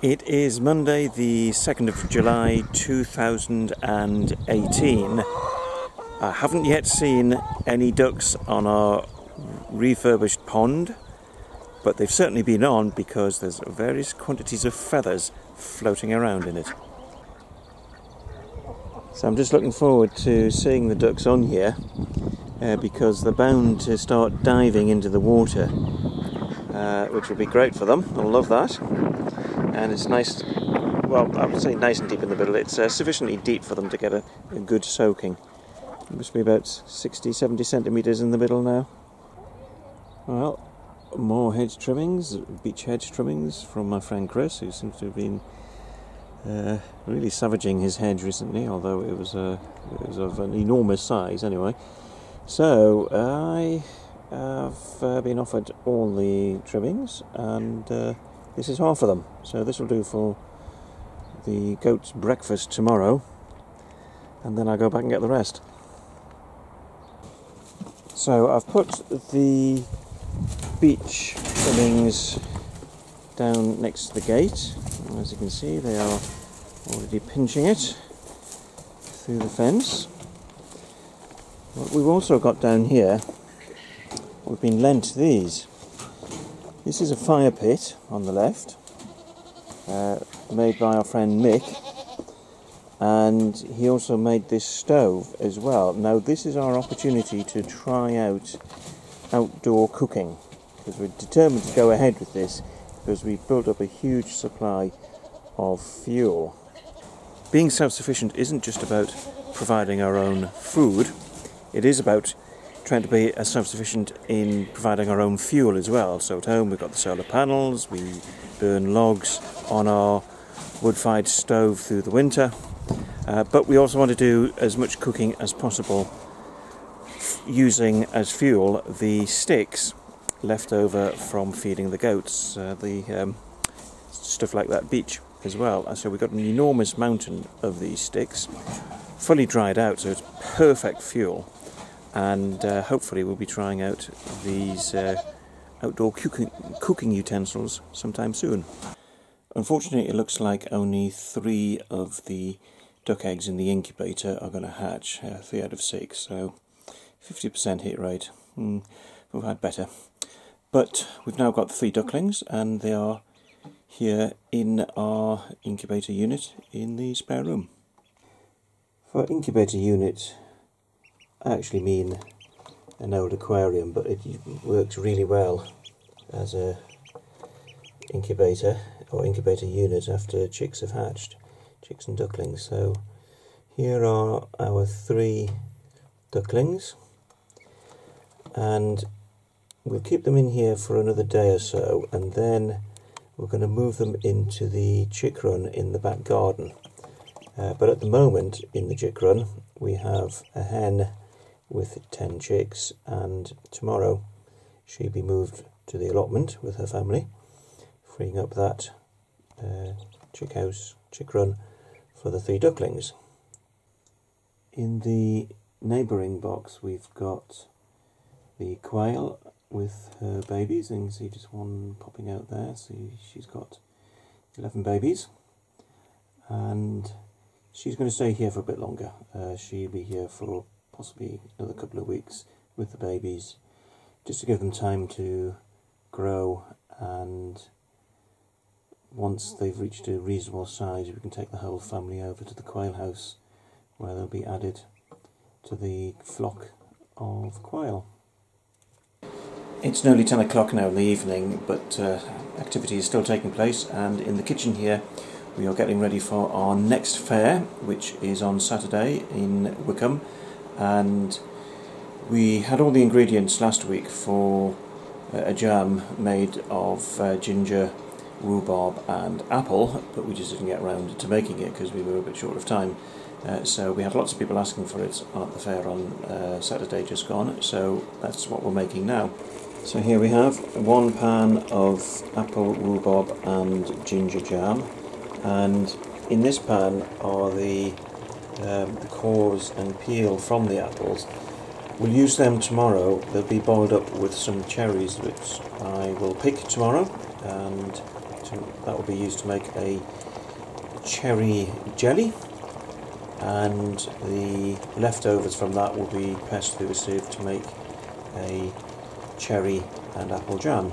It is Monday the 2nd of July 2018. I haven't yet seen any ducks on our refurbished pond, but they've certainly been on because there's various quantities of feathers floating around in it. So I'm just looking forward to seeing the ducks on here because they're bound to start diving into the water, which will be great for them. They'll love that. And it's nice, well, I would say nice and deep in the middle. It's sufficiently deep for them to get a good soaking. It must be about 60-70 centimetres in the middle now. Well, more hedge trimmings, beech hedge trimmings from my friend Chris, who seems to have been really savaging his hedge recently, although it was of an enormous size anyway. So I have been offered all the trimmings, and this is half of them. So this will do for the goat's breakfast tomorrow, and then I'll go back and get the rest. So I've put the beech trimmings down next to the gate. As you can see, they are already pinching it through the fence. What we've also got down here, we've been lent these. This is a fire pit on the left, made by our friend Mick, and he also made this stove as well. Now this is our opportunity to try out outdoor cooking, because we're determined to go ahead with this because we've built up a huge supply of fuel. Being self-sufficient isn't just about providing our own food, it is about trying to be as self-sufficient in providing our own fuel as well. So at home we've got the solar panels, we burn logs on our wood-fired stove through the winter, but we also want to do as much cooking as possible using as fuel the sticks left over from feeding the goats, the stuff like that beech as well. And so we've got an enormous mountain of these sticks, fully dried out, so it's perfect fuel. And hopefully we'll be trying out these outdoor cooking utensils sometime soon. Unfortunately, it looks like only 3 of the duck eggs in the incubator are going to hatch, 3 out of 6, so 50% hit rate. We've had better. But we've now got 3 ducklings, and they are here in our incubator unit in the spare room. For incubator unit, I actually mean an old aquarium, but it works really well as a incubator or incubator unit after chicks have hatched, chicks and ducklings. So here are our 3 ducklings, and we'll keep them in here for another day or so, and then we're going to move them into the chick run in the back garden. But at the moment in the chick run we have a hen with 10 chicks, and tomorrow she'll be moved to the allotment with her family, freeing up that chick house, chick run for the 3 ducklings. In the neighbouring box we've got the quail with her babies, and you can see just one popping out there. So she's got 11 babies, and she's going to stay here for a bit longer. She'll be here for possibly another couple of weeks with the babies, just to give them time to grow, and once they've reached a reasonable size we can take the whole family over to the quail house, where they'll be added to the flock of quail. It's nearly 10 o'clock now in the evening, but activity is still taking place, and in the kitchen here we are getting ready for our next fair, which is on Saturday in Wickham. And we had all the ingredients last week for a jam made of ginger, rhubarb and apple, but we just didn't get around to making it because we were a bit short of time. So we had lots of people asking for it at the fair on Saturday just gone, so that's what we're making now. So here we have 1 pan of apple, rhubarb and ginger jam, and in this pan are the cores and peel from the apples. We'll use them tomorrow. They'll be boiled up with some cherries which I will pick tomorrow and that will be used to make a cherry jelly, and the leftovers from that will be passed through the sieve to make a cherry and apple jam.